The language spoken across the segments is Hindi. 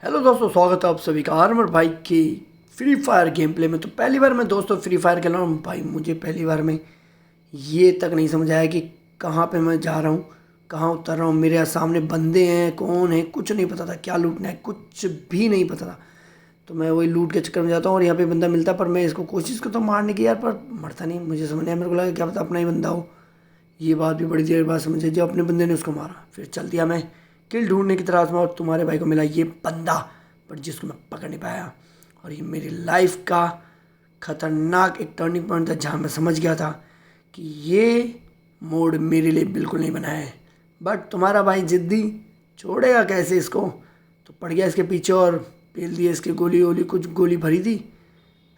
हेलो दोस्तों, स्वागत है आप सभी का आर्मर भाई की फ्री फायर गेम प्ले में। तो पहली बार मैं दोस्तों फ्री फायर खेल रहा हूँ भाई। मुझे पहली बार में ये तक नहीं समझ आया कि कहाँ पे मैं जा रहा हूँ, कहाँ उतर रहा हूँ। मेरे सामने बंदे हैं, कौन है कुछ नहीं पता था, क्या लूटना है कुछ भी नहीं पता था। तो मैं वही लूट के चक्कर में जाता हूँ और यहाँ पे बंदा मिलता है, पर मैं इसको कोशिश करता हूँ मारने की यार, पर मरता नहीं। मुझे समझ नहीं आया, मेरे को लगा क्या पता अपना ही बंदा हो। ये बात भी बड़ी देर बाद समझे जब अपने बंदे ने उसको मारा। फिर चल दिया मैं किल ढूंढने की तलाश में और तुम्हारे भाई को मिला ये बंदा, पर जिसको मैं पकड़ नहीं पाया। और ये मेरी लाइफ का खतरनाक एक टर्निंग पॉइंट था, जहाँ मैं समझ गया था कि ये मोड मेरे लिए बिल्कुल नहीं बना है। बट तुम्हारा भाई जिद्दी, छोड़ेगा कैसे इसको। तो पड़ गया इसके पीछे और पेल दिया इसकी गोली वोली, कुछ गोली भरी थी।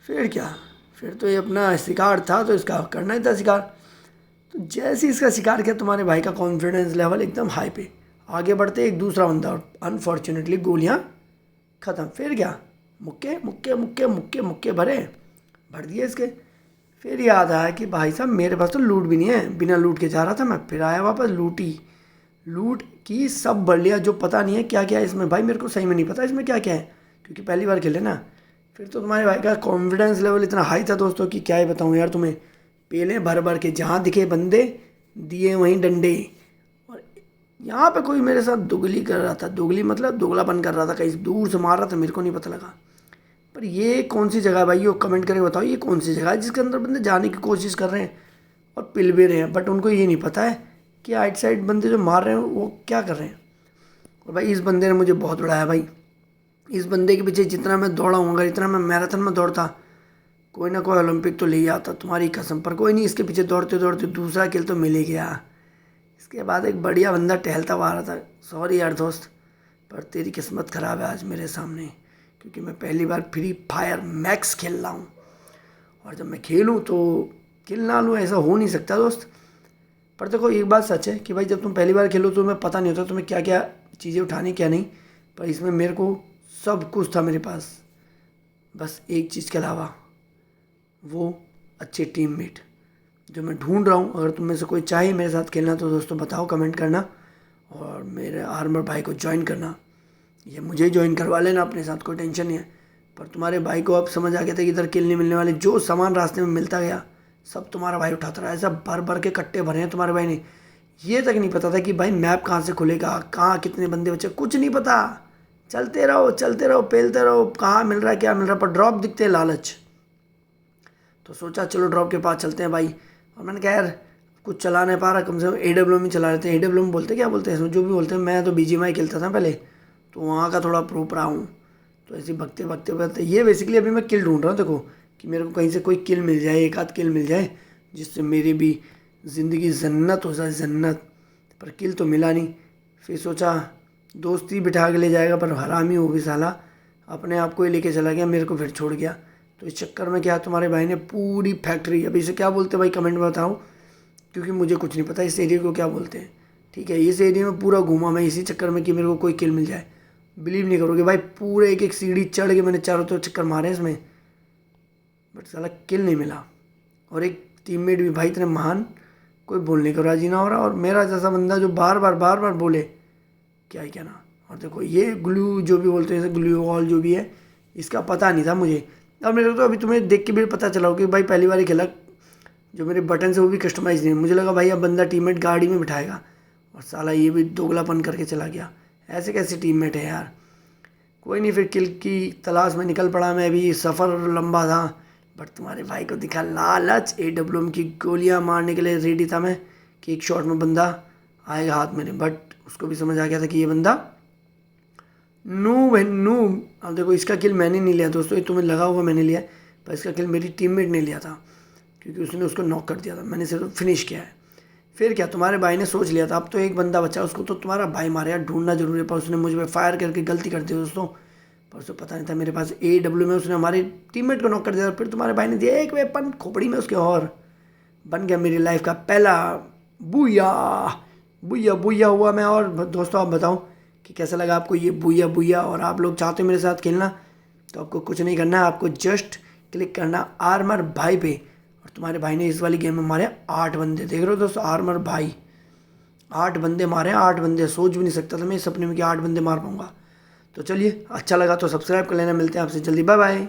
फिर क्या, फिर तो ये अपना शिकार था तो इसका करना ही था शिकार। तो जैसे ही इसका शिकार किया, तुम्हारे भाई का कॉन्फिडेंस लेवल एकदम हाई पे। आगे बढ़ते एक दूसरा बंदा और अनफॉर्चुनेटली गोलियां ख़त्म। फिर क्या, मुक्के मुक्के मुक्के मुक्के मुक्के भरे, भर दिए इसके। फिर याद आया कि भाई साहब मेरे पास तो लूट भी नहीं है, बिना लूट के जा रहा था मैं। फिर आया वापस, लूटी, लूट की, सब भर लिया। जो पता नहीं है क्या क्या है इसमें भाई, मेरे को सही में नहीं पता इसमें क्या क्या है, क्योंकि पहली बार खेले ना। फिर तो तुम्हारे भाई का कॉन्फिडेंस लेवल इतना हाई था दोस्तों कि क्या ही बताऊँ यार तुम्हें। पेले भर भर के जहाँ दिखे बंदे, दिए वहीं डंडे। और यहाँ पे कोई मेरे साथ दुगली कर रहा था, दुगली मतलब दोगलापन कर रहा था, कहीं दूर से मार रहा था, मेरे को नहीं पता लगा। पर ये कौन सी जगह है भाई, ये कमेंट करके बताओ ये कौन सी जगह है जिसके अंदर बंदे जाने की कोशिश कर रहे हैं और पिल भी रहे हैं, बट उनको ये नहीं पता है कि आइट साइड बंदे जो मार रहे हैं वो क्या कर रहे हैं। और भाई इस बंदे ने मुझे बहुत उड़ाया भाई। इस बंदे के पीछे जितना मैं दौड़ा हूँ, अगर इतना मैं मैराथन में दौड़ता, कोई ना कोई ओलंपिक तो ले ही आता तुम्हारी कसम। पर कोई नहीं, इसके पीछे दौड़ते दौड़ते दूसरा किल तो मिल ही गया। इसके बाद एक बढ़िया बंदा टहलता हुआ आ रहा था। सॉरी यार दोस्त, पर तेरी किस्मत ख़राब है आज मेरे सामने, क्योंकि मैं पहली बार फ्री फायर मैक्स खेल रहा हूँ। और जब मैं खेलूँ तो किल ना लूँ, ऐसा हो नहीं सकता दोस्त। पर देखो एक बात सच है कि भाई जब तुम पहली बार खेलो तो तुम्हें पता नहीं होता तुम्हें क्या क्या चीज़ें उठानी क्या नहीं। पर इसमें मेरे को सब कुछ था मेरे पास, बस एक चीज़ के अलावा, वो अच्छे टीममेट जो मैं ढूंढ रहा हूँ। अगर तुम में से कोई चाहे मेरे साथ खेलना तो दोस्तों बताओ कमेंट करना, और मेरे आर्मर भाई को ज्वाइन करना। ये मुझे ज्वाइन करवा लेना अपने साथ, कोई टेंशन नहीं है। पर तुम्हारे भाई को अब समझ आ गया था कि इधर किल नहीं मिलने वाले। जो सामान रास्ते में मिलता गया सब तुम्हारा भाई उठाता रहा। ऐसा भर भर के कट्टे भरे हैं तुम्हारे भाई ने। ये तक नहीं पता था कि भाई मैप कहाँ से खुलेगा, कहाँ कितने बंदे बचे, कुछ नहीं पता। चलते रहो पेलते रहो, कहाँ मिल रहा है क्या मिल रहा है, पर ड्रॉप दिखते हैं, लालच। तो सोचा चलो ड्रॉप के पास चलते हैं भाई। और मैंने कहा यार कुछ चला नहीं पा रहा, कम से कम AWM ही चला लेते हैं। AWM बोलते क्या बोलते हैं इसमें, जो भी बोलते हैं। मैं तो BGMI खेलता था पहले, तो वहाँ का थोड़ा प्रो रहा हूँ। तो ऐसे भगते भगते भगते ये बेसिकली अभी मैं किल ढूंढ रहा हूँ। देखो कि मेरे को कहीं से कोई किल मिल जाए, एक आध किल मिल जाए, जिससे मेरी भी ज़िंदगी जन्नत हो जाए, जन्नत। पर किल तो मिला नहीं। फिर सोचा दोस्ती बिठा के ले जाएगा, पर हरामी हो भी साला, अपने आप को ही लेके चला गया, मेरे को फिर छोड़ गया। तो इस चक्कर में क्या तुम्हारे भाई ने पूरी फैक्ट्री, अभी इसे क्या बोलते हैं भाई कमेंट में बताओ, क्योंकि मुझे कुछ नहीं पता इस एरिया को क्या बोलते हैं। ठीक है, इस एरिया में पूरा घूमा मैं इसी चक्कर में कि मेरे को कोई किल मिल जाए। बिलीव नहीं करोगे भाई, पूरे एक एक सीढ़ी चढ़ के मैंने चारों तरफ चक्कर मारे इसमें, बट साला किल नहीं मिला। और एक टीममेट भी भाई इतने महान, कोई बोलने को राजी ना हो रहा, और मेरा जैसा बंदा जो बार बार बोले, क्या ही कहना। और देखो ये ग्लू जो भी बोलते हैं, ग्लू वॉल जो भी है, इसका पता नहीं था मुझे। और मेरे को तो अभी तुम्हें देख के भी पता चला हो कि भाई पहली बार ही खेला। जो मेरे बटन है वो भी कस्टमाइज नहीं है। मुझे लगा भाई अब बंदा टीममेट गाड़ी में बिठाएगा, और साला ये भी दोगलापन करके चला गया। ऐसे कैसे टीममेट है यार। कोई नहीं, फिर किल की तलाश में निकल पड़ा मैं भी। सफ़र लंबा था, बट तुम्हारे भाई को दिखा लालच। AWM की गोलियां मारने के लिए रेडी था मैं कि एक शॉट में बंदा आएगा हाथ मेरे, बट उसको भी समझ आ गया था कि ये बंदा नूब है, नूब। अब देखो इसका किल मैंने नहीं लिया दोस्तों, ये तुम्हें लगा होगा मैंने लिया, पर इसका किल मेरी टीममेट ने लिया था, क्योंकि उसने उसको नॉक कर दिया था, मैंने सिर्फ फिनिश किया है। फिर क्या, तुम्हारे भाई ने सोच लिया था अब तो एक बंदा बचा, उसको तो तुम्हारा भाई मारे यार, ढूंढना जरूरी है। पर उसने मुझ पर फायर करके गलती कर दी दोस्तों। पर उसको पता नहीं था मेरे पास AWM में, उसने हमारे टीममेट को नॉक कर दिया। फिर तुम्हारे भाई ने दिया एक वेपन खोपड़ी में उसके, और बन गया मेरी लाइफ का पहला बुया। बुया बुया हुआ मैं। और दोस्तों आप बताओ कि कैसा लगा आपको ये बुया बुया। और आप लोग चाहते हो मेरे साथ खेलना तो आपको कुछ नहीं करना है, आपको जस्ट क्लिक करना आर्मर भाई पे। और तुम्हारे भाई ने इस वाली गेम में मारे 8 बंदे, देख रहे हो दोस्तों, आर्मर भाई 8 बंदे मारे, 8 बंदे। सोच भी नहीं सकता था मैं इस सपने में कि 8 बंदे मार पाऊंगा। तो चलिए, अच्छा लगा तो सब्सक्राइब कर लेना। मिलते हैं आपसे जल्दी, बाय बाय।